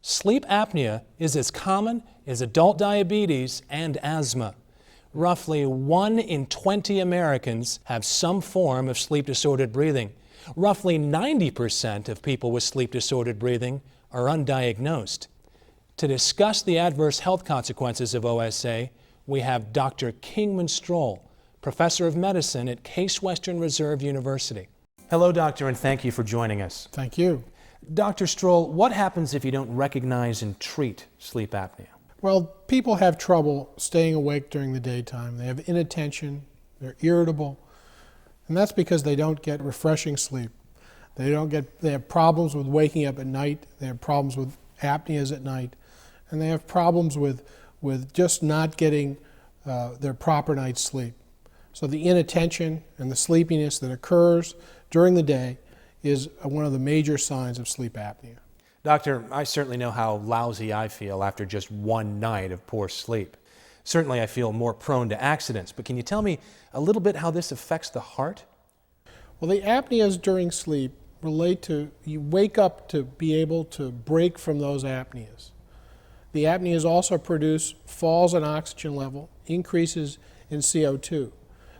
Sleep apnea is as common as adult diabetes and asthma. Roughly 1 in 20 Americans have some form of sleep-disordered breathing. Roughly 90% of people with sleep-disordered breathing are undiagnosed. To discuss the adverse health consequences of OSA, we have Dr. Kingman Strohl, Professor of Medicine at Case Western Reserve University. Hello, Doctor, and thank you for joining us. Thank you. Dr. Strohl, what happens if you don't recognize and treat sleep apnea? Well, people have trouble staying awake during the daytime. They have inattention, they're irritable, and that's because they don't get refreshing sleep. They have problems with waking up at night, they have problems with apneas at night, and they have problems with just not getting their proper night's sleep. So the inattention and the sleepiness that occurs during the day is one of the major signs of sleep apnea. Doctor, I certainly know how lousy I feel after just one night of poor sleep. Certainly I feel more prone to accidents, but can you tell me a little bit how this affects the heart? Well, the apneas during sleep relate to, you wake up to be able to break from those apneas. The apneas also produce falls in oxygen level, increases in CO2.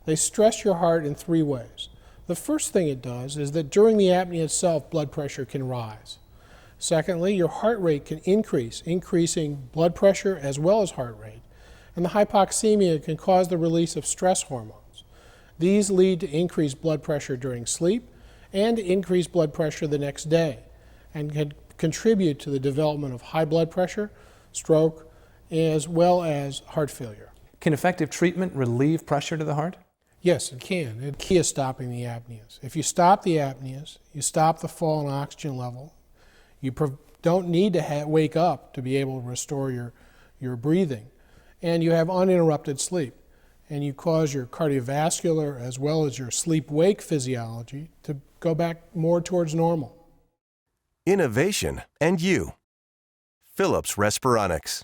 They stress your heart in 3 ways. The first thing it does is that during the apnea itself, blood pressure can rise. Secondly, your heart rate can increase, increasing blood pressure as well as heart rate. And the hypoxemia can cause the release of stress hormones. These lead to increased blood pressure during sleep and increased blood pressure the next day, and can contribute to the development of high blood pressure, stroke, as well as heart failure. Can effective treatment relieve pressure to the heart? Yes, it can. The key is stopping the apneas. If you stop the apneas, you stop the fall in oxygen level. You don't need to wake up to be able to restore your breathing. And you have uninterrupted sleep. And you cause your cardiovascular as well as your sleep-wake physiology to go back more towards normal. Innovation and you. Philips Respironics.